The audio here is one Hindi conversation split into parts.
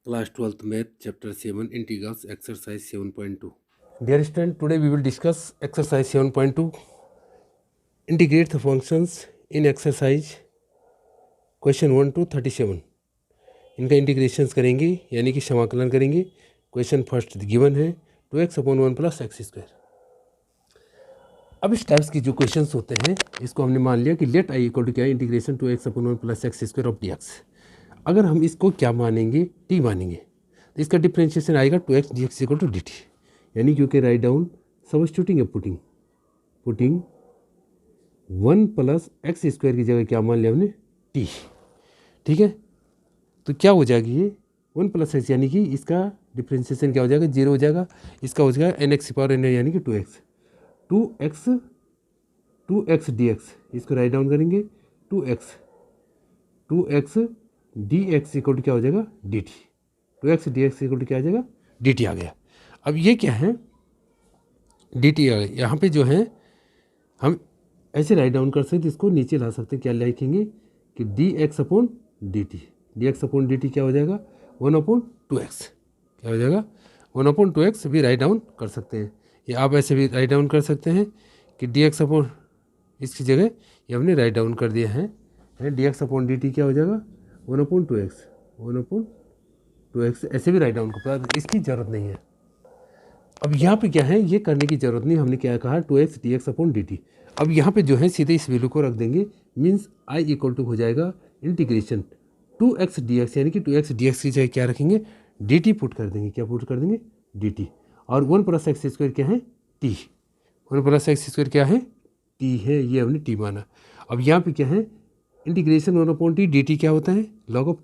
Class 12th Math, Chapter 7, Integrals, Exercise 7.2. Dear student, today we will discuss Exercise 7.2. Integrate the functions in exercise Question 1 to 37. इनका इंटीग्रेशंस करेंगे यानी कि समाकलन करेंगे। क्वेश्चन फर्स्ट गिवन है 2x/1 + x²। अब इस टाइप्स की जो क्वेश्चंस होते हैं इसको हमने मान लिया कि लेट i इक्वल टू क्या है, integration 2x/1 + x² of dx। अगर हम इसको क्या मानेंगे, t मानेंगे, तो इसका डिफ्रेंशिएशन आएगा 2x dx equal to dt। यानी क्योंकि राइट डाउन सब्स्टिट्यूटिंग है, पुटिंग 1 + x² की जगह क्या मान लिया हमने, t। ठीक है, तो क्या हो जाएगी ये 1 + x, यानी कि इसका डिफ्रेंशिएशन क्या हो जाएगा, 0 हो जाएगा। इसका हो जाएगा nx⁴n यानी कि 2x dx। इसको राइट डाउन करेंगे 2x dx इक्वल टू क्या हो जाएगा, dt। 2x dx equal to क्या आ जाएगा, dt आ गया। अब ये क्या है, dt आ गया। यहाँ पे जो है हम ऐसे राइट डाउन कर सकते, इसको नीचे ला सकते हैं। क्या लिखेंगे कि dx/dt। dx/dt क्या हो जाएगा, 1/2x। क्या हो जाएगा, 1/2x भी राइट डाउन कर सकते हैं। ये आप ऐसे भी राइट डाउन कर सकते हैं कि dx/ इसकी जगह ये हमने राइट डाउन कर दिया है। dx/dt क्या हो जाएगा, 1/2x ऐसे भी राइट डाउन कर, इसकी ज़रूरत नहीं है। अब यहाँ पे क्या है, ये करने की ज़रूरत नहीं। हमने क्या कहा, 2x dx/dt। अब यहाँ पे जो है सीधे इस वैल्यू को रख देंगे, मीन्स i इक्वल टू हो जाएगा इंटीग्रेशन 2x dx, यानी कि 2x dx की जगह क्या रखेंगे, dt पुट कर देंगे। क्या पुट कर देंगे, dt। और 1 + x² क्या है, t। 1 + x² क्या है, t है, ये हमने t माना। अब यहाँ पे क्या है, इंटीग्रेशन 1/t dt क्या होता है, log ऑफ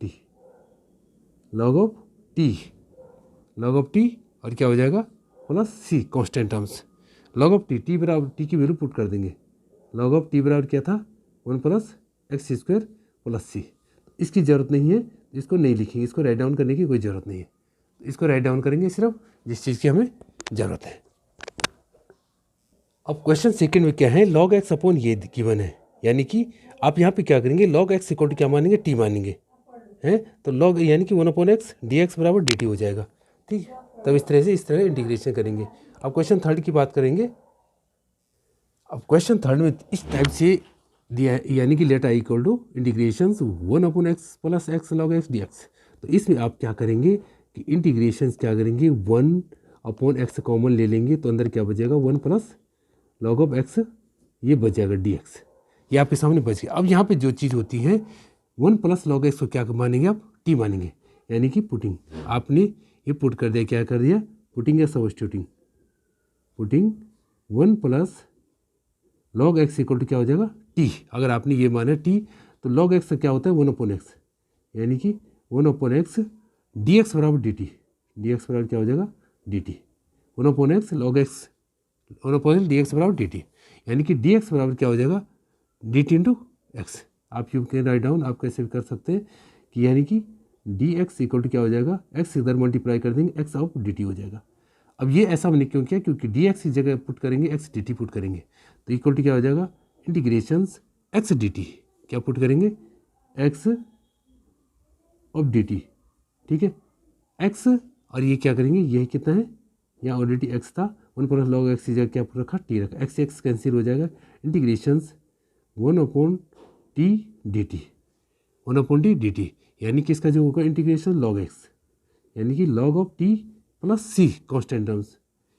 t और क्या हो जाएगा plus c constant terms. log of t बराबर t की वैल्यू पुट कर देंगे। log ऑफ t बराबर क्या था, 1 + x² + c। इसकी ज़रूरत नहीं है, इसको नहीं लिखेंगे, इसको राइट डाउन करने की कोई ज़रूरत नहीं है। इसको राइट डाउन करेंगे सिर्फ जिस चीज़ की हमें ज़रूरत है। अब क्वेश्चन सेकंड में क्या है, log x ये गिवन है, यानी कि आप यहाँ पे क्या करेंगे, log x इक्वल टू क्या मानेंगे, t मानेंगे हैं। तो log यानी कि 1/x dx बराबर dt हो जाएगा। ठीक है, तब इस तरह इंटीग्रेशन करेंगे। अब क्वेश्चन थर्ड की बात करेंगे। अब क्वेश्चन थर्ड में इस टाइप से दिया है, यानी कि let i equal to integration 1/x + x log x dx। तो इसमें आप क्या करेंगे कि इंटीग्रेशन क्या करेंगे, 1/x कॉमन ले लेंगे, तो अंदर क्या बचेगा, 1 + log ऑफ x, ये बच जाएगा dx। ये आपके सामने बच गया। अब यहाँ पे जो चीज़ होती है, 1 + log x को क्या मानेंगे आप, t मानेंगे। यानी कि पुटिंग, आपने ये पुट कर दिया, क्या कर दिया, पुटिंग या substituting, putting 1 + log x equal to क्या हो जाएगा, t। अगर आपने ये माना t, तो log x क्या होता है, 1/x, यानी कि 1/x dx बराबर dt। dx बराबर क्या हो जाएगा, dt। 1/x log x 1/x dx बराबर dt, यानी कि dx बराबर क्या हो जाएगा, dt × x। आप यू कैन राइट डाउन, आप कैसे भी कर सकते हैं कि यानी कि dx इक्वल टू क्या हो जाएगा, x इधर मल्टीप्लाई कर देंगे, x ऑफ dt हो जाएगा। अब ये ऐसा हमने क्यों किया, क्योंकि dx की जगह पुट करेंगे x dt पुट करेंगे, तो इक्वल टू क्या हो जाएगा, इंटीग्रेशंस x dt, क्या पुट करेंगे, x ऑफ dt। ठीक है, x और ये क्या करेंगे, ये कितना है, यहाँ ऑलरेडी x था, 1 + log x की जगह क्या रखा, t रखा, x कैंसिल हो जाएगा, integrations 1/t dt, 1/t dt, यानी कि इसका जो होगा इंटीग्रेशन log x, यानी कि log of t + c constant terms,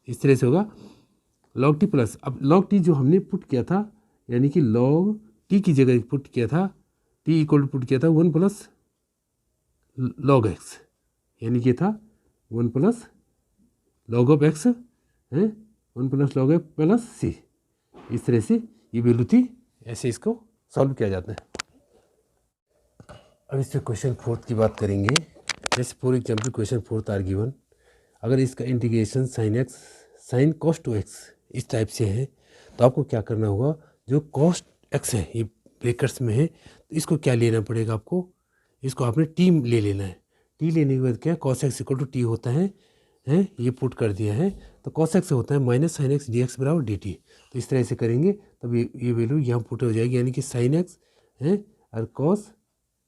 इस तरह से होगा log t प्लस। अब log t जो हमने पुट किया था, यानी कि log t की जगह पुट किया था, t इक्वल टू पुट किया था 1 + log x, यानी कि था 1 + log ऑफ x है, 1 + log x + c। इस तरह से ये वैल्यू थी, ऐसे इसको सॉल्व किया जाता है। अब इससे क्वेश्चन फोर्थ की बात करेंगे। जैसे for example question fourth are given, अगर इसका इंटीग्रेशन sin cos 2x इस टाइप से है, तो आपको क्या करना होगा, जो cos x है ये ब्रैकेट्स में है, तो इसको क्या लेना पड़ेगा आपको, इसको आपने t ले लेना है। t लेने के बाद क्या, cos x equal to t होता है, ये पुट कर दिया है, तो cos x होता है -sin x dx बराबर dt। तो इस तरह से करेंगे तब ये वैल्यू यहाँ पुट हो जाएगी, यानी कि sin x है और cos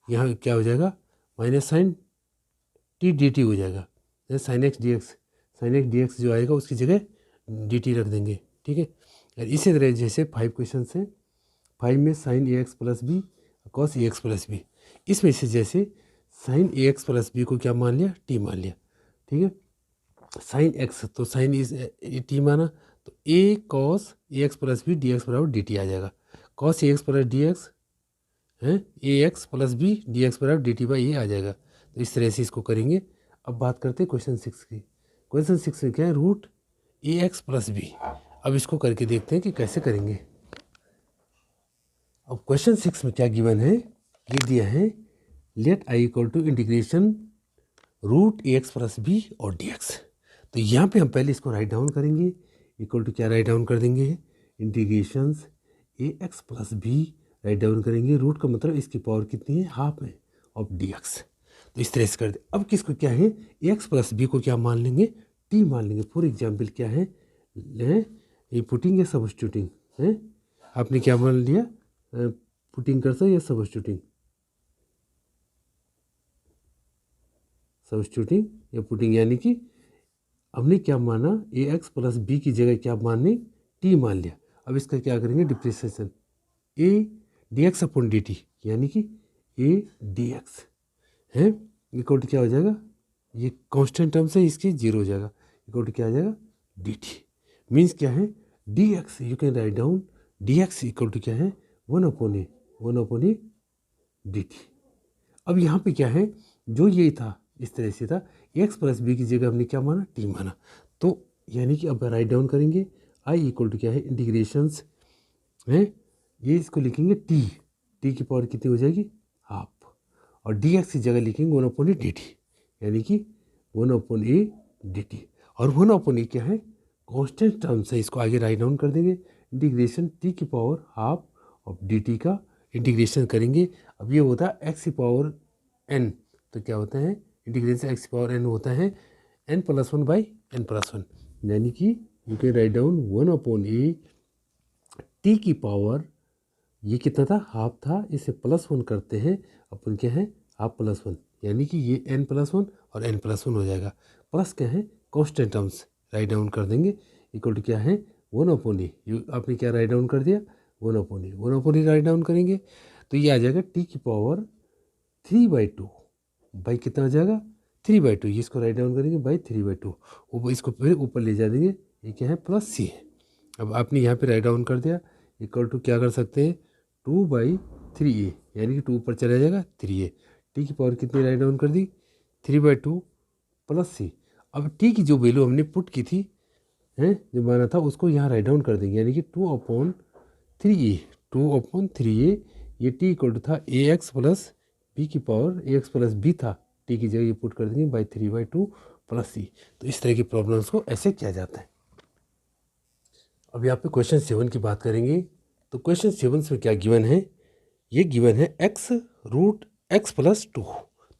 यहाँ क्या हो जाएगा, -sin टी डी टी हो जाएगा। जैसे साइन एक्स डी एक्स जो आएगा उसकी जगह डी टी रख देंगे, ठीक है। और इसी तरह जैसे 5 क्वेश्चन हैं, 5 में sine A X plus B cos A X plus B, इसमें से जैसे sine A X plus B को क्या मान लिया, टी मान लिया, ठीक है। साइन एक्स तो साइन इज टी माना, तो A cos A X plus B D x बराबर डी टी आ जाएगा। Cos A X plus D X है A X plus B D x बराबर डी टी बाई ए आ जाएगा। तो इस तरह से इसको करेंगे। अब बात करते हैं क्वेश्चन 6 की। क्वेश्चन 6 में क्या है, root A X plus B. अब इसको करके देखते हैं कि कैसे करेंगे। अब क्वेश्चन 6 में क्या गिवन है, ये दिया है let I equal to integration root A X plus B और डी एक्स। तो यहाँ पे हम पहले इसको राइट डाउन करेंगे, इक्वल टू क्या राइट डाउन कर देंगे, integrations A X plus B write down करेंगे। रूट का मतलब इसकी पावर कितनी है, हाफ है, ऑफ डी एक्स। तो इस तरह से कर दे। अब किसको क्या है, ए एक्स प्लस बी को क्या मान लेंगे, टी मान लेंगे। फॉर एग्जाम्पल क्या है, ये पुटिंग या सब्स्टिट्यूटिंग है, आपने क्या मान लिया, पुटिंग करता या सब्स्टिट्यूटिंग, सब्स्टिट्यूटिंग या पुटिंग, यानी कि हमने क्या माना, ए एक्स प्लस बी की जगह क्या मानने, टी मान लिया। अब इसका क्या करेंगे, depreciation A D x upon D T, यानी कि ए डी एक्स है इक्वल टू क्या हो जाएगा, ये कांस्टेंट टर्म से इसकी जीरो हो जाएगा, इक्वल टू क्या आ जाएगा, डी टी। मीन्स क्या है, d x you can write down d x equal to क्या है, 1 अपॉन ए डी टी। अब यहाँ पे क्या है, जो ये था इस तरह से था, एक्स प्लस बी की जगह हमने क्या माना, टी माना। तो यानी कि अब राइट डाउन करेंगे, आई इक्वल टू क्या है, इंटीग्रेशंस है, ये इसको लिखेंगे टी की पावर कितनी हो जाएगी, हाफ, और डी एक्स की जगह लिखेंगे 1 अपॉन ए डी टी, यानी कि 1 अपॉन ए डी टी। और 1 अपॉन ए क्या है, कॉन्स्टेंट टर्म से, इसको आगे राइट डाउन कर देंगे। इंटीग्रेशन टी की power half of D T का इंटीग्रेशन करेंगे। अब ये होता है एक्स की पावर एन, तो क्या होता है, इंटीग्रेशन एक्स की पावर एन होता है n+1 बाई n+1, यानी कि you can write down 1 upon A T की पावर, ये कितना था, हाफ था, इसे +1 करते हैं, अपन क्या है, हाफ +1, यानी कि ये n+1 और n+1 हो जाएगा। प्लस क्या है, कॉन्स्टेंट टर्म्स राइट डाउन कर देंगे, इक्वल टू क्या है, 1 अपॉन ए, आपने क्या राइट डाउन कर दिया, 1 अपॉन ए राइट डाउन करेंगे, तो ये आ जाएगा टी की पावर 3/2 बाई कितना आ जाएगा, 3/2, इसको राइट डाउन करेंगे बाई 3/2, ऊपर इसको फिर ऊपर ले जा देंगे, ये क्या है, प्लस सी है। अब आपने यहाँ पे राइट डाउन कर दिया, इक्वल टू क्या कर सकते हैं, 2/3a, यानी कि 2 ऊपर चला जाएगा 3a, टी की पावर कितनी राइट डाउन कर दी, 3/2 प्लस सी। अब टी की जो वैल्यू हमने पुट की थी, हैं जो माना था, उसको यहाँ राइट डाउन कर देंगे, यानी कि 2/3a, ये टी इक्वल टू था ए एक्स प्लस बी की पावर, ए एक्स प्लस बी था, टी की जगह ये पुट कर देंगे बाई 3/2 प्लस सी। तो इस तरह की प्रॉब्लम्स को ऐसे किया जाता है। अब यहाँ पे क्वेश्चन 7 की बात करेंगे। तो क्वेश्चन 7 में क्या गिवन है, ये गिवन है x रूट x प्लस 2।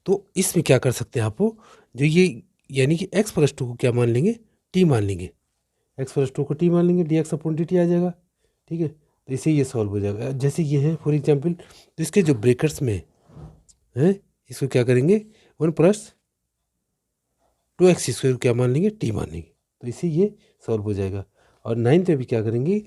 तो इसमें क्या कर सकते हैं आप, जो ये यानी कि x प्लस 2 को क्या मान लेंगे, t मान लेंगे, x प्लस 2 को t मान लेंगे, dx अपॉन dt आ जाएगा, ठीक है। तो इसे ये सॉल्व हो जाएगा। जैसे ये है फॉर एग्जाम्पल, तो इसके जो ब्रेकर्स में है, इसको क्या करेंगे, 1 + 2x² क्या मान लेंगे, t मान लेंगे, तो इसे ये सॉल्व हो जाएगा। और 9th में भी क्या करेंगे,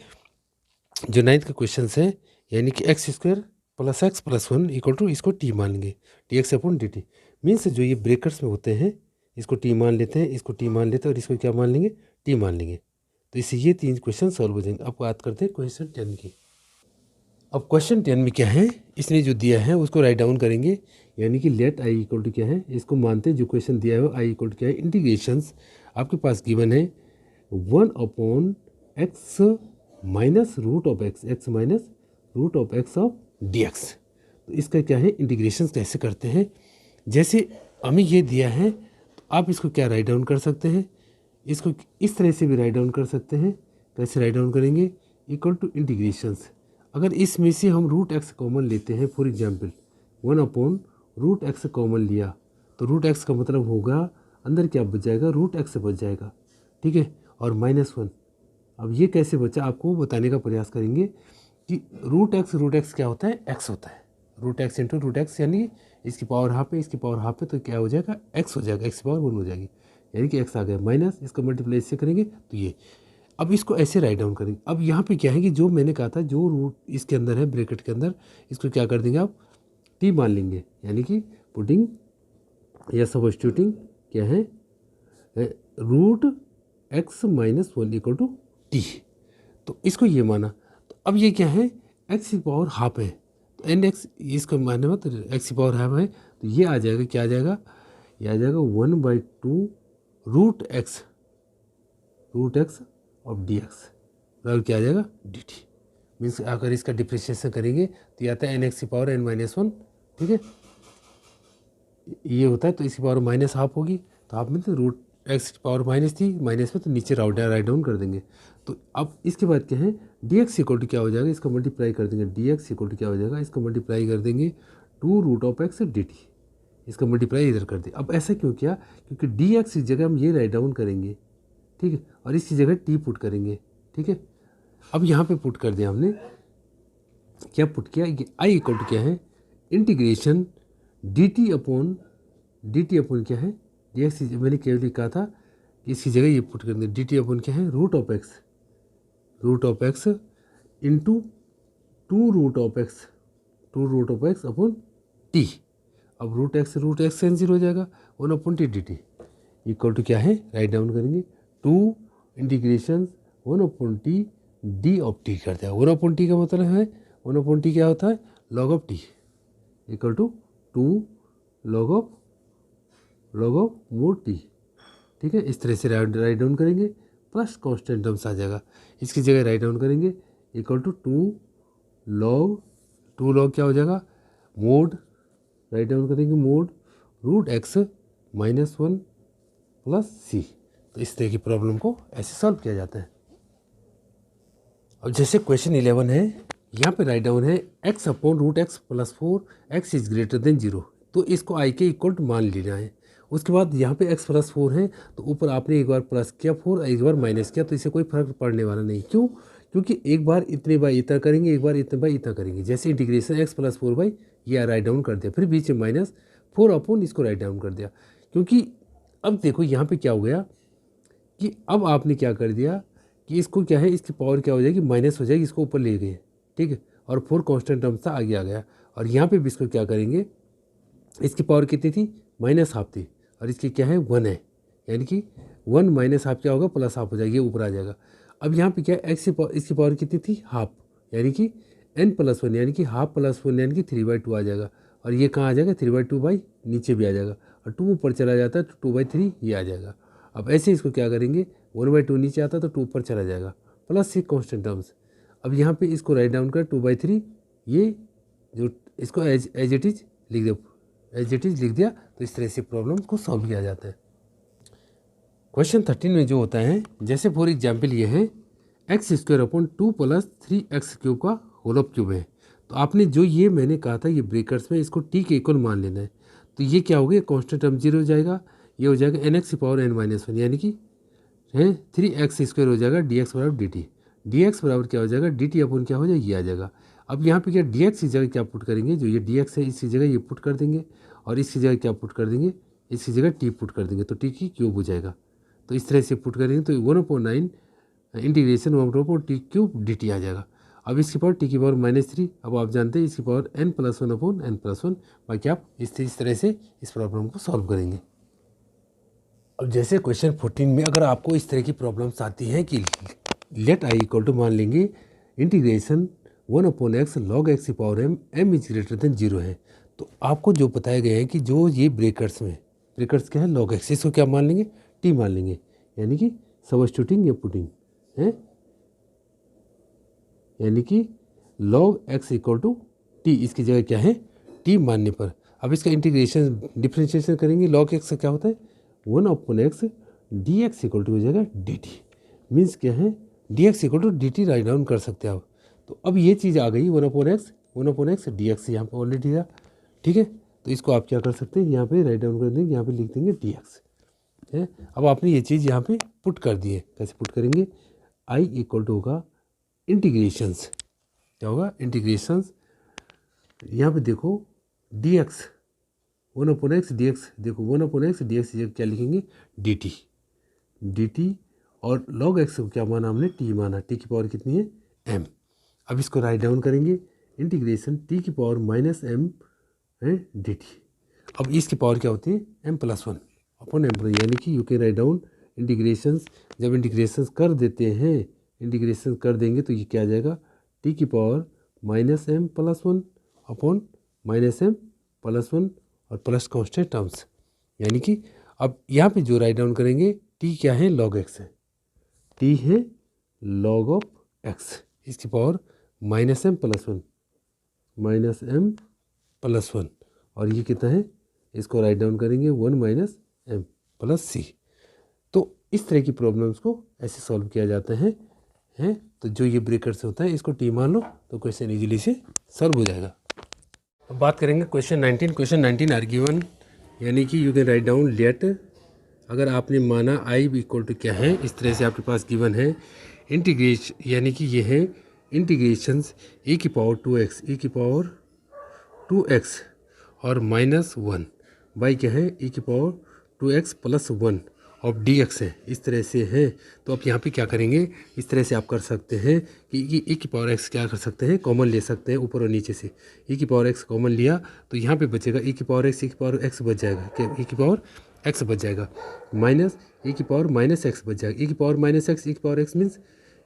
जो 9th का क्वेश्चन है, यानी कि x² + x + 1 इक्वल टू, इसको t मान लेंगे, dx अपॉन dt। मीन्स जो ये ब्रेकर्स में होते हैं, इसको t मान लेते हैं, इसको t मान लेते हैं, और इसको क्या मान लेंगे, t मान लेंगे। तो इससे ये 3 क्वेश्चन सॉल्व हो जाएंगे। अब बात करते हैं क्वेश्चन 10 की। अब क्वेश्चन 10 में क्या है, इसने जो दिया है उसको राइट डाउन करेंगे, यानी कि लेट आई इक्वल टू क्या है, इसको मानते हैं जो क्वेश्चन दिया है आई इक्वल टू क्या है, इंटीग्रेशंस आपके पास गिवन है 1/x minus root of x, x minus root of x of dx। तो इसका क्या है, इंटीग्रेशंस कैसे करते हैं, जैसे हमें ये दिया है, तो आप इसको क्या राइट डाउन कर सकते हैं, इसको इस तरह से भी राइट डाउन कर सकते हैं। कैसे राइट डाउन करेंगे, इक्वल टू इंटीग्रेशंस, अगर इसमें से हम रूट एक्स कॉमन लेते हैं, फॉर एग्जांपल 1/√x कॉमन लिया, तो रूट एक्स का मतलब होगा अंदर क्या बच जाएगा, रूट एक्स बच जाएगा, ठीक है, और -1। अब ये कैसे बचा, आपको बताने का प्रयास करेंगे कि रूट एक्स क्या होता है, एक्स होता है, root x into root x, यानी इसकी पावर हाफ है, इसकी पावर हाफ है, तो क्या हो जाएगा x हो जाएगा, x की पावर 1 हो जाएगी, यानी कि x आ गया माइनस, इसको मल्टीप्लाई इससे करेंगे तो ये। अब इसको ऐसे राइट डाउन करेंगे। अब यहाँ पे क्या है कि जो मैंने कहा था जो रूट इसके अंदर है ब्रैकेट के अंदर, इसको क्या कर देंगे आप t मान लेंगे, यानी कि पुटिंग या सब्स्टिट्यूटिंग क्या है root x minus 1 equal to t. तो इसको ये माना, तो अब ये क्या है x की पावर हाफ है, तो एन एक्स इसको मानने में तो x की पावर हाफ है, तो ये आ जाएगा, क्या आ जाएगा, ये आ जाएगा 1/2 root x of d x बराबर क्या आ जाएगा डी टी। मीन्स अगर इसका डिफ्रेंशिएशन करेंगे तो ये आता है एन एक्स की पावर n माइनस 1, ठीक है, ये होता है, तो इसकी पावर माइनस हाफ होगी, तो हाफ में तो रूट एक्स की पावर माइनस थी, माइनस में तो नीचे राइट डाउन कर देंगे। तो अब इसके बाद क्या है डी एक्स इक्वल टू क्या हो जाएगा, इसका मल्टीप्लाई कर देंगे, डी एक्स इक्वल टू क्या हो जाएगा, इसका मल्टीप्लाई कर देंगे 2 root of x d t, इसका मल्टीप्लाई इधर कर दे। अब ऐसा क्यों किया, क्योंकि डी एक्स की जगह हम ये राइट डाउन करेंगे, ठीक है, और इसकी जगह टी पुट करेंगे, ठीक है। अब यहाँ पे पुट कर दिया हमने, क्या पुट किया, ये आई इक्वल टू क्या है इंटीग्रेशन डी टी अपॉन क्या है डी एक्स, मैंने केवल कहा था इसकी जगह ये पुट कर देंगे, डी टी अपॉन क्या है root of x into 2 root of x upon t. अब रूट एक्स कैंसिल हो जाएगा, 1 upon t d t equal to क्या है राइट डाउन करेंगे 2 integration 1 upon t d of t करते हैं। 1 अपॉन टी का मतलब है 1 अपॉन टी क्या होता है log of T equal to 2 log of mod T, ठीक है। इस तरह से राइट डाउन करेंगे, प्लस कांस्टेंट टर्म्स आ जाएगा, इसकी जगह राइट डाउन करेंगे इक्वल टू 2 लॉग क्या हो जाएगा मोड, राइट डाउन करेंगे mod root X minus 1 plus सी। तो इस तरह की प्रॉब्लम को ऐसे सॉल्व किया जाता है। अब जैसे क्वेश्चन 11 है, यहाँ पे राइट डाउन है x upon root x plus 4 x is greater than 0, तो इसको i के इक्वल मान लेना है। उसके बाद यहाँ पे x प्लस 4 है, तो ऊपर आपने एक बार प्लस किया 4, एक बार माइनस किया, तो इससे कोई फर्क पड़ने वाला नहीं। क्यों, क्योंकि एक बार इतने बार इतना करेंगे, एक बार इतने बार इतना करेंगे। जैसे इंटीग्रेशन x प्लस 4 बाई ये राइट डाउन कर दिया, फिर बीच में माइनस 4 अपॉन इसको राइट डाउन कर दिया। क्योंकि अब देखो यहाँ पे क्या हो गया कि अब आपने क्या कर दिया कि इसको क्या है इसकी पावर क्या हो जाएगी माइनस हो जाएगी, इसको ऊपर ले गए, ठीक है, और 4 कांस्टेंट टर्म था आगे आ गया। और यहाँ पे भी इसको क्या करेंगे, इसकी पावर कितनी थी माइनस हाफ थी, और इसकी क्या है 1 है, यानी कि 1 माइनस हाफ क्या होगा प्लस हाफ हो जाएगी, ये ऊपर आ जाएगा। अब यहाँ पे क्या है एक्स इसकी पावर कितनी थी हाफ, यानी कि n प्लस 1 यानी कि हाफ प्लस 1 यानी कि 3/2 आ जाएगा, और ये कहाँ आ जाएगा 3/2 बाई नीचे भी आ जाएगा, और 2 ऊपर चला जाता है तो 2/3 ये आ जाएगा। अब ऐसे इसको क्या करेंगे 1/2 नीचे आता तो 2 ऊपर चला जाएगा, प्लस 6 कांस्टेंट टर्म्स। अब यहाँ पे इसको राइट डाउन कर 2/3, ये जो इसको एज इट इज लिख दिया, तो इस तरह से प्रॉब्लम को सॉल्व किया जाता है। क्वेश्चन 13 में जो होता है, जैसे फॉर एग्जाम्पल ये है x² अपॉन 2 प्लस 3x³ का होल ऑफ क्यूब है। तो आपने जो ये मैंने कहा था ये ब्रेकर्स में इसको t के इक्वल मान लेना है। तो ये क्या हो गया कांस्टेंट टर्म 0 हो जाएगा, ये हो जाएगा nx की पावर n-1 यानी कि है 3x² हो जाएगा dx बराबर dt, dx बराबर क्या हो जाएगा dt अपॉन क्या हो जाएगा ये आ जाएगा। अब यहाँ पे क्या dx की जगह क्या पुट करेंगे, जो ये dx है इसकी जगह ये पुट कर देंगे, और इसकी जगह क्या पुट कर देंगे, इसकी जगह t पुट कर देंगे, तो t की क्यूब हो जाएगा। तो इस तरह से पुट करेंगे तो 1/9 इंटीग्रेशन 1/t³ dt आ जाएगा। अब इसकी पावर t की पावर -3, अब आप जानते हैं इसकी पावर n+1 अपॉन n+1, बाकी आप इस तरह से इस प्रॉब्लम को सॉल्व करेंगे। अब जैसे क्वेश्चन 14 में अगर आपको इस तरह की प्रॉब्लम्स आती हैं कि लेट i इक्वल टू मान लेंगे इंटीग्रेशन 1/x log x की power m is greater than 0 है, तो आपको जो बताया गया है कि जो ये ब्रेकर्स क्या है log x, इसको क्या मान लेंगे t मान लेंगे, यानी कि सब्स्टिट्यूटिंग या पुटिंग है, यानी कि log x equal to t, इसकी जगह क्या है t मानने पर। अब इसका इंटीग्रेशन डिफ्रेंशिएशन करेंगे, log x का क्या होता है 1/x dx इक्वल टू हो जाएगा dt, मीन्स क्या है dx equal to dt write down कर सकते हैं आप। तो अब ये चीज़ आ गई 1/x dx यहाँ पे ऑलरेडी था, ठीक है। तो इसको आप क्या कर सकते हैं यहाँ पे राइट डाउन कर देंगे, यहाँ पे लिख देंगे dx है। अब आपने ये चीज़ यहाँ पे पुट कर दी है, कैसे पुट करेंगे i इक्वल टू होगा इंटीग्रेशंस, क्या होगा इंटीग्रेशंस, यहाँ पे देखो dx one upon x d x, देखो one upon x d x क्या लिखेंगे डी टी, और लॉग एक्स को क्या माना हमने टी माना, टी की पावर कितनी है एम। अब इसको राइट डाउन करेंगे, इंटीग्रेशन टी की पावर माइनस एम है डी टी। अब इसकी पावर क्या होती है m plus one upon m, यानी कि you can write down integrations. जब इंटीग्रेशंस कर देते हैं, इंटीग्रेशन कर देंगे तो ये क्या आ जाएगा टी की power minus m plus one upon minus m plus one और प्लस कॉन्स्टेंट टर्म्स, यानी कि अब यहाँ पे जो राइट डाउन करेंगे टी क्या है लॉग एक्स है, टी है लॉग ऑफ एक्स, इसकी power minus m plus one और ये कितना है, इसको राइट डाउन करेंगे वन माइनस एम प्लस सी। तो इस तरह की प्रॉब्लम्स को ऐसे सॉल्व किया जाता है हैं। तो जो ये ब्रेकर से होता है इसको टी मान लो तो क्वेश्चन इजीली से सॉल्व हो जाएगा। अब बात करेंगे क्वेश्चन 19। क्वेश्चन 19 आर गिवन, यानी कि you can write down let, अगर आपने माना आई इक्वल टू क्या है, इस तरह से आपके पास गिवन है इंटीग्रेशन, यानी कि ये है इंटीग्रेशंस ए की पावर 2x, ए की पावर 2x और माइनस वन बाई क्या है ए की पावर 2x प्लस वन और dx है, इस तरह से है। तो आप यहाँ पे क्या करेंगे, इस तरह से आप कर सकते हैं कि ए की पावर x क्या कर सकते हैं कॉमन ले सकते हैं ऊपर और नीचे से, ए की पावर x कॉमन लिया तो यहाँ पे बचेगा ए की पावर x, ए की पावर x बच जाएगा, क्या ए की पावर x बच जाएगा, माइनस ए की पावर माइनस x बच जाएगा, ए की पावर माइनस x, ए की पावर x मीन्स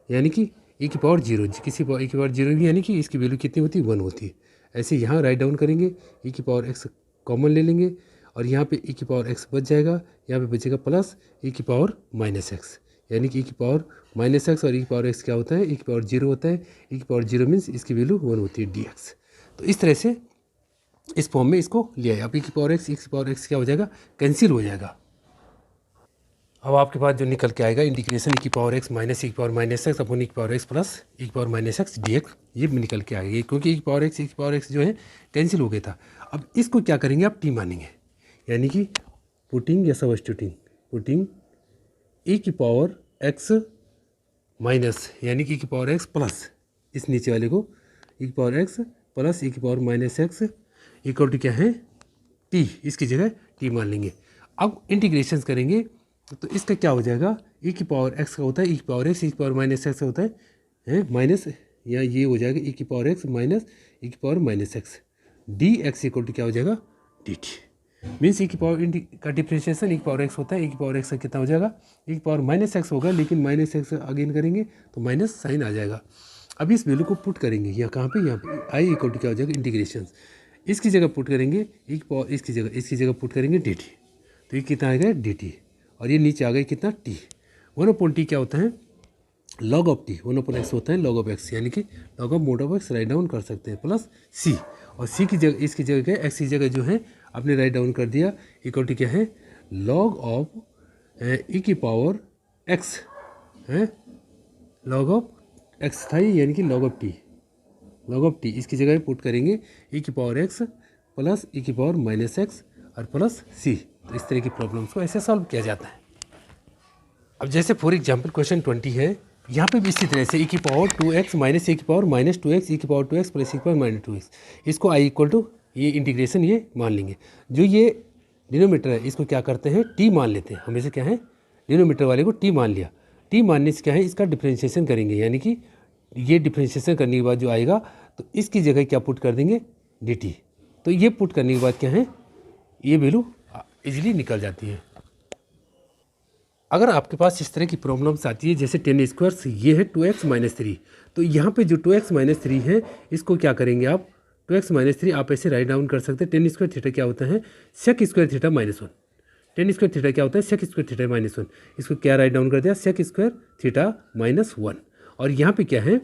यानी कि ए की पावर जीरो, किसी ए की पावर जीरो भी यानी कि इसकी वैल्यू कितनी होती है 1 होती है। ऐसे यहाँ राइट डाउन करेंगे ए की पावर x कॉमन ले लेंगे और यहाँ पे ए की पावर x बच जाएगा, यहाँ पे बचेगा प्लस ए की पावर माइनस एक्स, यानी कि ए की पावर माइनस एक्स और ए की पावर x क्या होता है ए की पावर जीरो होता है, ए की पावर जीरो मीन्स इसकी वैल्यू 1 होती है dx। तो इस तरह से इस फॉर्म में इसको लिया है। अब ए की पावर x क्या हो जाएगा कैंसिल हो जाएगा। अब आपके पास जो निकल के आएगा इंटीग्रेशन ए की पावर एक्स माइनस ए की पावर माइनस एक्स अपॉन ए की पावर एक्स प्लस ए की power minus x d x, ये भी निकल के आएगा क्योंकि ए की पावर एक्स जो है कैंसिल हो गया था। अब इसको क्या करेंगे आप टी मानेंगे, यानी कि पुटिंग या सब्स्टिट्यूटिंग, पुटिंग ए की पावर एक्स माइनस यानी कि ए की पावर एक्स प्लस इस नीचे वाले को ए की पावर एक्स प्लस ए की power minus x equal to क्या है टी, इसकी जगह टी मान लेंगे। अब इंटीग्रेशन करेंगे तो इसका क्या हो जाएगा ए की पावर एक्स का होता है ए की पावर एक्स, ए की पावर माइनस एक्स का होता है माइनस, या ये हो जाएगा ए की पावर एक्स माइनस ए की power minus x d x equal to क्या हो जाएगा डी टी, मीन्स ए की पावर का डिफ्रेंशिएशन ए की पावर एक्स होता है, ए की पावर एक्स का कितना हो जाएगा ए की पावर माइनस एक्स होगा, लेकिन माइनस एक्स अगेन करेंगे तो माइनस साइन आ जाएगा। अब इस वैल्यू को पुट करेंगे यहाँ कहाँ पे, यहाँ पे आई इक्वल टू क्या हो जाएगा इंटीग्रेशन, इसकी जगह पुट करेंगे ए की पावर इसकी जगह पुट करेंगे डी टी, तो ये कितना आएगा डी टी और ये नीचे आ गई कितना टी, वन अपॉन टी क्या होता है log of T, one upon x होता है लॉग ऑफ एक्स, यानी कि log of mode of x right down कर सकते हैं प्लस सी, और सी की जगह इसकी जगह क्या एक्स की जगह जो है आपने राइट डाउन कर दिया इक्वल टू क्या है लॉग ऑफ ई की पावर एक्स है, लॉग ऑफ एक्स था ये, यानी कि लॉग ऑफ टी इसकी जगह पुट करेंगे ई की पावर एक्स प्लस ई की पावर माइनस एक्स और प्लस सी। तो इस तरह की प्रॉब्लम्स को ऐसे सॉल्व किया जाता है। अब जैसे फॉर एग्जांपल क्वेश्चन 20 है, यहाँ पे भी इसी तरह से ए की पावर 2x माइनस ए की पावर माइनस 2x, ए की पावर 2x प्लस ए की पावर माइनस 2x, इसको आई इक्वल टू ये इंटीग्रेशन ये मान लेंगे। जो ये डिनोमीटर है इसको क्या करते हैं टी मान लेते हैं, हमेशा क्या है डिनोमीटर वाले को टी मान लिया, टी मानने से क्या है इसका डिफ्रेंशिएशन करेंगे, यानी कि ये डिफ्रेंशिएशन करने के बाद जो आएगा तो इसकी जगह क्या पुट कर देंगे डी टी, तो ये पुट करने के बाद क्या है ये वैल्यू इजीली निकल जाती है। अगर आपके पास इस तरह की प्रॉब्लम्स आती है जैसे 10 स्क्वायर्स ये है 2x माइनस 3, तो यहाँ पे जो 2x माइनस 3 है इसको क्या करेंगे आप 2x माइनस 3 आप ऐसे राइट डाउन कर सकते हैं, 10 स्क्वायर थीटा क्या होता है sec square theta minus 1, 10 square theta क्या होता है सेक स्क्वायर थीटा माइनस 1, इसको क्या राइट डाउन कर दिया सेक स्क्वायर थीटा माइनस 1, और यहाँ पे क्या है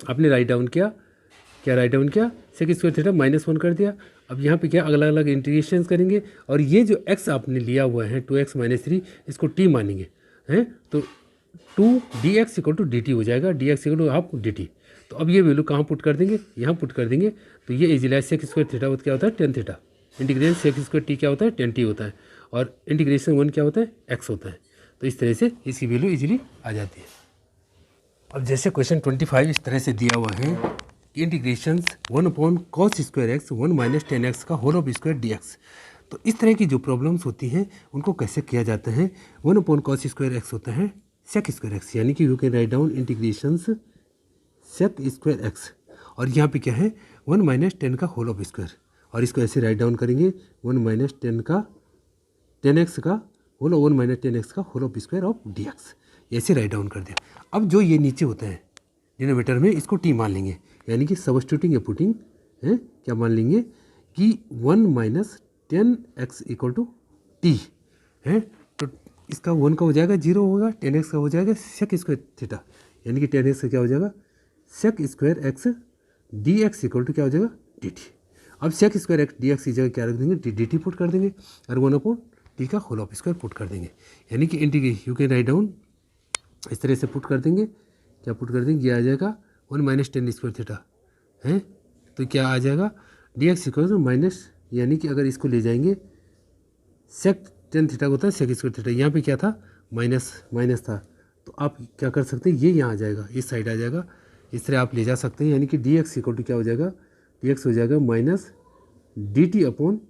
आपने राइट डाउन किया सेक स्क्वायर थीटा माइनस 1 कर दिया। अब यहाँ पे क्या अलग अलग इंटीग्रेशन करेंगे और ये जो x आपने लिया हुआ है 2x माइनस 3 इसको t मानेंगे हैं, तो 2dx equal to D T हो जाएगा, dx equal to half d t. तो अब ये वैल्यू कहाँ पुट कर देंगे यहाँ पुट कर देंगे, तो ये इजीली सेक स्क्वायर थीटा क्या होता है tan theta, integration sec square t क्या होता है 10t होता है, और इंटीग्रेशन 1 क्या होता है x होता है। तो इस तरह से इसकी वैल्यू इजीली आ जाती है। अब जैसे क्वेश्चन 25 इस तरह से दिया हुआ है इंटीग्रेशन 1/cos² 1 माइनस 10x का होल ऑफ स्क्वायर dx। तो इस तरह की जो प्रॉब्लम्स होती हैं उनको कैसे किया जाता है, 1/cos² होता है sec²x, यानी कि you can write down integrations sec²x, और यहाँ पे क्या है 1 माइनस 10 का होल ऑफ स्क्वायर, और इसको ऐसे राइट डाउन करेंगे 1 माइनस 10 का 10x का होल 1 माइनस 10x का whole of square of dx, ऐसे राइट डाउन कर दिया। अब जो ये नीचे होता है डिनोमीटर में, इसको t मान लेंगे, यानी कि सबस्टिट्यूटिंग या पुटिंग है, क्या मान लेंगे कि 1 minus 10x equal to T है, तो इसका 1 का हो जाएगा 0 होगा, 10x का हो जाएगा sec² थीटा, यानी कि 10x का क्या हो जाएगा sec² dx इक्वल टू क्या हो जाएगा dt। अब sec² dx की जगह क्या रख देंगे dt पुट कर देंगे, और 1/t का होल ऑफ स्क्वायर पुट कर देंगे, यानी कि integration you can write down इस तरह से पुट कर देंगे, क्या पुट कर देंगे, ये आ जाएगा 1 माइनस 10² थीटा है, तो क्या आ जाएगा dx इक्वल टू माइनस, यानी कि अगर इसको ले जाएंगे sec10 थीटा होता है sec² थीटा, यहाँ पे क्या था माइनस था, तो आप क्या कर सकते हैं, ये यहाँ आ जाएगा, इस साइड आ जाएगा, इस तरह आप ले जा सकते हैं, यानी कि dx इक्वल टू क्या हो जाएगा, dx हो जाएगा minus dt upon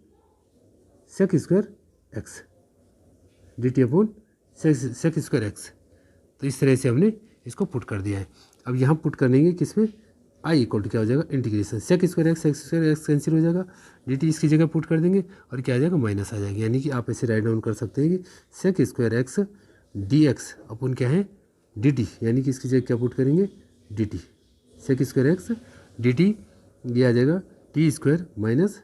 sec²x, dt upon sec²x। तो इस तरह से हमने इसको पुट कर दिया है। अब यहाँ पुट कर देंगे किस में, i इक्वल टू क्या हो जाएगा इंटीग्रेशन sec²x कैंसिल हो जाएगा, dt इसकी जगह पुट कर देंगे, और क्या आ जाएगा माइनस आ जाएगा, यानी कि आप ऐसे राइट डाउन कर सकते हैं कि sec² dx अपन क्या है dt, यानी कि इसकी जगह क्या पुट करेंगे dt, sec² dt, ये आ जाएगा t² माइनस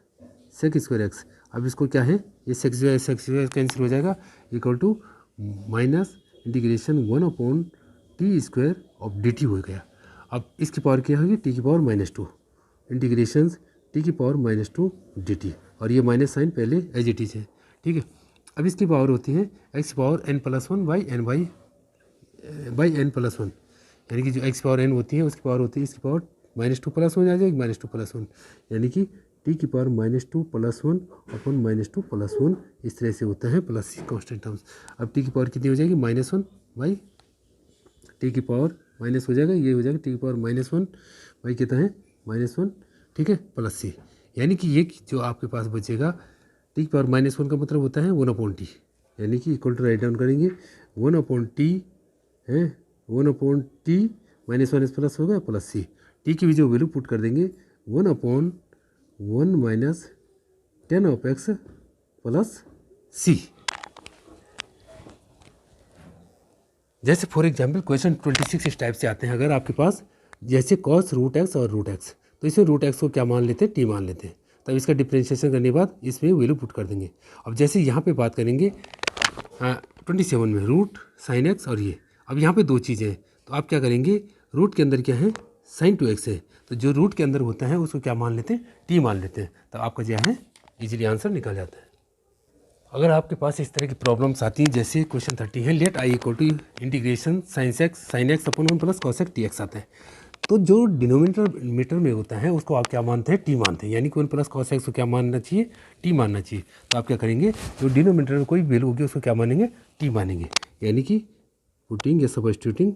sec²x। अब इसको क्या है, ये sec² कैंसिल हो जाएगा, equal to minus integration 1/t² of dt हो गया। अब इसकी पावर क्या होगी t की पावर -2 इंटीग्रेशन t की पावर -2 dt, और ये माइनस साइन पहले एज इट इज है, ठीक है। अब इसकी पावर होती है x की पावर n+1 बाई n+1, यानी कि जो x पावर n होती है उसकी पावर होती है इसकी पावर -2+1 आ जाएगी, -2+1, यानी कि t की पावर -2+1 अपन -2+1, इस तरह से होता है प्लस सी कॉन्स्टेंट टर्म्स। अब t की पावर कितनी हो जाएगी -1 बाई t की पावर माइनस हो जाएगा, ये हो जाएगा t की पावर -1 बाई कितना है -1, ठीक है, प्लस सी, यानी कि ये जो आपके पास बचेगा t की पावर -1 का मतलब होता है 1/t, यानी कि इक्वल टू राइट डाउन करेंगे 1/t है, 1/t -1 प्लस होगा प्लस सी, t की भी जो वैल्यू पुट कर देंगे 1/1 माइनस 10 ऑफ x प्लस सी। जैसे फॉर एग्जांपल क्वेश्चन 26 इस टाइप से आते हैं, अगर आपके पास जैसे cos √x और √x, तो इसमें √x को क्या मान लेते हैं t मान लेते हैं, तब इसका डिफ्रेंशिएशन करने के बाद इसमें वैल्यू पुट कर देंगे। अब जैसे यहाँ पे बात करेंगे 27 में रूट साइन x, और ये अब यहाँ पे दो चीज़ें हैं, तो आप क्या करेंगे रूट के अंदर क्या है sin 2x है, तो जो रूट के अंदर होता है उसको क्या मान लेते हैं t मान लेते हैं, तो आपका जो है इजीली आंसर निकल जाता है। अगर आपके पास इस तरह की प्रॉब्लम्स आती हैं, जैसे क्वेश्चन 30 है let i equal to integration sin x upon 1 plus cos x dx आता है, तो जो डिनोमिनेटर में होता है उसको आप क्या मानते हैं t मानते हैं, यानी कि 1 प्लस cos x को क्या मानना चाहिए t मानना चाहिए। तो आप क्या करेंगे, जो डिनोमिनेटर में कोई वैल्यू होगी उसको क्या मानेंगे t मानेंगे, यानी कि पुटिंग या substituting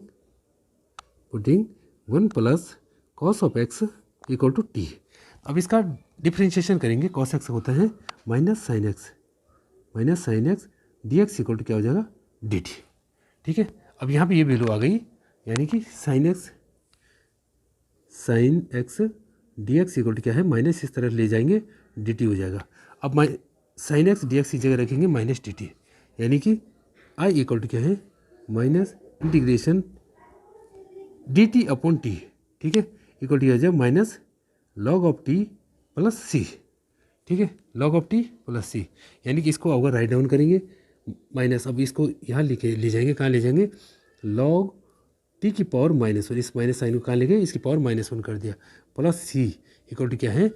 putting 1 plus cos of x equal to t। अब इसका डिफ्रेंशिएशन करेंगे, cos x होता है minus sine x dx equal to क्या हो जाएगा dt, ठीक है। अब यहाँ पे ये वैल्यू आ गई, यानी कि sine x dx equal to क्या है माइनस, इस तरफ ले जाएंगे dt हो जाएगा। अब साइन एक्स dx की जगह रखेंगे माइनस dt, यानी कि i इक्वल टू क्या है minus integration dt upon t, ठीक है, इक्वल टू आ जाएगा minus log of t plus c, ठीक है, log of t plus c, यानी कि इसको अगर राइट डाउन करेंगे माइनस, अब इसको यहाँ लिखे ले जाएंगे, कहाँ ले जाएंगे लॉग टी की पावर -1, इस माइनस साइन को कहाँ ले गए इसकी पावर -1 कर दिया, प्लस सी इक्वल टू क्या है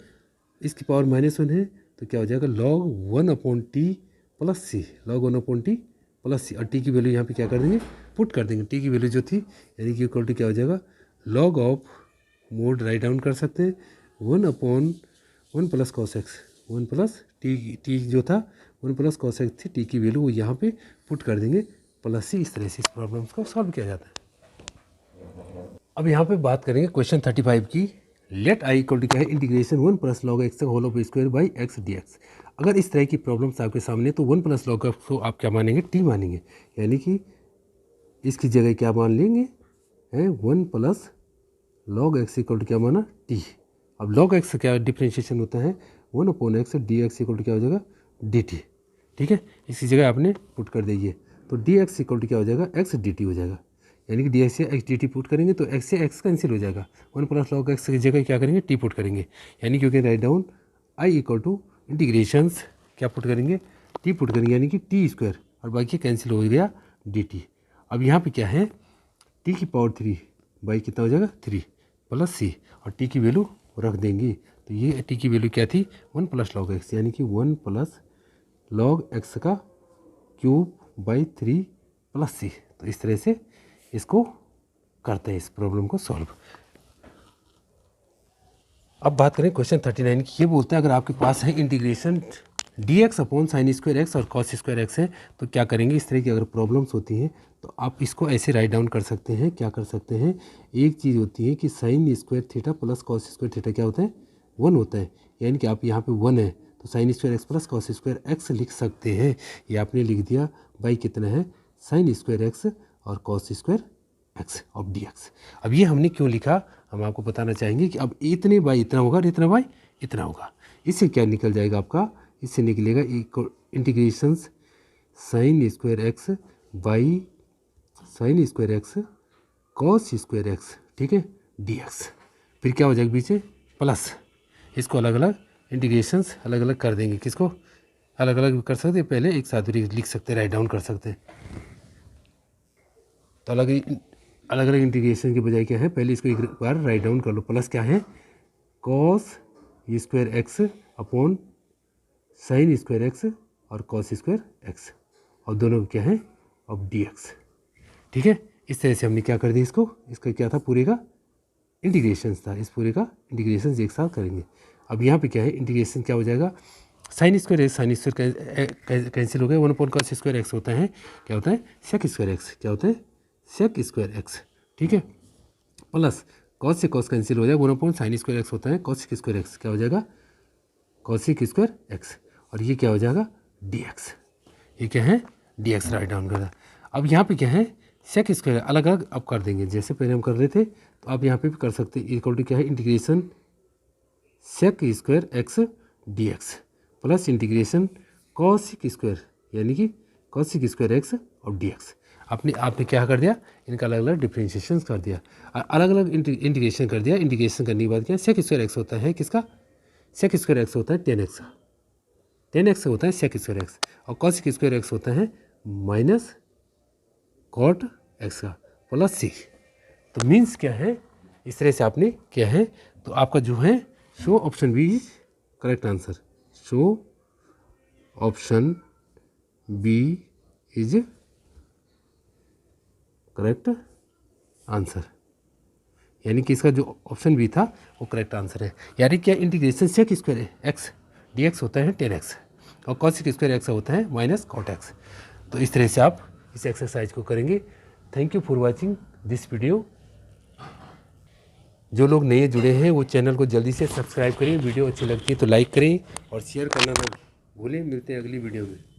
इसकी पावर -1 है, तो क्या हो जाएगा log 1/t प्लस सी, log 1/t प्लस सी, और टी की वैल्यू यहाँ पे क्या कर देंगे पुट कर देंगे, टी की वैल्यू जो थी यानी कि इक्वल टू क्या हो जाएगा log of mode write down कर सकते हैं 1/1 plus cos x, 1 plus T जो था 1 प्लस cos x थी, टी की वैल्यू वो यहाँ पे पुट कर देंगे प्लस सी। इस तरह से इस प्रॉब्लम्स को सॉल्व किया जाता है। अब यहाँ पे बात करेंगे क्वेश्चन 35 की, लेट आई इक्वल टू क्या है, integration 1 plus log x whole of square by x d x. अगर इस तरह की प्रॉब्लम्स आपके सामने तो 1 प्लस लॉग एक्स को आप क्या मानेंगे, टी मानेंगे, यानी कि इसकी जगह क्या मान लेंगे, है 1 plus log x equal to क्या माना, टी। अब लॉग एक्स क्या डिफ्रेंशिएशन होता है, 1/x D x equal to क्या हो जाएगा, डी टी। ठीक है, इसी जगह आपने पुट कर दीजिए, तो डी एक्स इक्वल टू क्या हो जाएगा, एक्स डी टी हो जाएगा। यानी कि डी एक्स से एक्स डी टी पुट करेंगे तो एक्स से एक्स कैंसिल हो जाएगा, 1 प्लस लॉग एक्स की जगह क्या करेंगे, टी पुट करेंगे। यानी कि write down I equal to integrations क्या पुट करेंगे, टी पुट करेंगे, यानी कि टी स्क्वायर और बाकी कैंसिल हो गया डी टी। अब यहाँ पे क्या है, टी की पावर 3 बाई कितना हो जाएगा 3 प्लस सी, और टी की वैल्यू रख देंगे। तो ये टी की वैल्यू क्या थी, 1 प्लस लॉग एक्स, यानी कि 1 प्लस लॉग एक्स का क्यूब बाई 3 प्लस सी। तो इस तरह से इसको करते हैं, इस प्रॉब्लम को सॉल्व। अब बात करें क्वेश्चन 39 की। ये बोलते हैं अगर आपके पास है integration D x upon sine square x और कॉस स्क्वायर एक्स है तो क्या करेंगे। इस तरह की अगर प्रॉब्लम्स होती हैं तो आप इसको ऐसे राइट डाउन कर सकते हैं। क्या कर सकते हैं, एक चीज़ होती है कि sine square theta plus cos square theta क्या होता है, 1 होता है। यानी कि आप यहाँ पे 1 है तो sine square x plus cos square x लिख सकते हैं। ये आपने लिख दिया बाई कितना है, साइन स्क्वायर एक्स और cos square x of d x. अब ये हमने क्यों लिखा, हम आपको बताना चाहेंगे कि अब इतने बाई इतना होगा और इतना बाई इतना होगा। इससे क्या निकल जाएगा आपका, इससे निकलेगा integrations sine square x by sine square x cos square x, ठीक है, डी एक्स। फिर क्या हो जाएगा पीछे प्लस, इसको अलग अलग इंटीग्रेशंस अलग अलग कर देंगे। किसको अलग अलग कर सकते हैं, पहले एक साथ लिख सकते हैं, राइट डाउन कर सकते हैं। तो अलग अलग इंटीग्रेशन की बजाय क्या है, पहले इसको एक बार राइट डाउन कर लो। प्लस क्या है, cos square x upon sine square x और कॉस स्क्वायर एक्स, और दोनों क्या है अब डी एक्स। ठीक है, इस तरह से हमने क्या कर दिया, इसको इसका क्या था, पूरे का इंटीग्रेशन था, इस पूरे का इंटीग्रेशन एक साथ करेंगे। अब यहाँ पे क्या है, इंटीग्रेशन क्या हो जाएगा, sine square x sine square cancel हो गया, 1 अपॉन कॉस स्क्वायर एक्स होता है क्या होता है, सेक स्क्वायर एक्स, क्या होता है सेक स्क्वायर एक्स। ठीक है, प्लस कॉस से कॉस कैंसिल हो जाएगा, 1 अपॉन साइन स्क्वायर एक्स होता है कॉसिक स्क्वायर एक्स, क्या हो जाएगा कॉसिक स्क्वायर एक्स, और ये क्या हो जाएगा डी एक्स। ये क्या है डी एक्स राइट डाउन कर। अब यहाँ पे क्या है सेक स्क्वायर अलग अलग अब कर देंगे, जैसे पहले हम कर रहे थे तो आप यहाँ पे भी कर सकते हैं। इक्वल टू क्या है, integration sec square x d x plus integration cosec square, यानी कि कॉसिक स्क्वायर एक्स और डी एक्स। आपने क्या कर दिया, इनका अलग अलग डिफ्रेंशिएशन कर दिया, अलग अलग इंटीग्रेशन कर दिया। इंटीग्रेशन करने के बाद क्या, सेक स्क्वायर एक्स होता है किसका, सेक स्क्वायर एक्स होता है 10x का, 10x होता है सेक स्क्वायर एक्स, और कॉसिक स्क्वायर एक्स होता है माइनस कॉट एक्स का प्लस सी। तो मीन्स क्या है, इस तरह से आपने किया है। तो आपका जो है so option B is correct answer, so option B is correct answer, यानी कि इसका जो ऑप्शन बी था वो करेक्ट आंसर है। यानी क्या, integration sec square x d x होता है 10x और कॉसिक स्क्वायर एक्स होता है माइनस कॉट एक्स। तो इस तरह से आप इस एक्सरसाइज को करेंगे। Thank you for watching this video. जो लोग नए जुड़े हैं वो चैनल को जल्दी से सब्सक्राइब करें, वीडियो अच्छी लगती है तो लाइक करें और शेयर करना ना भूलें। मिलते हैं अगली वीडियो में।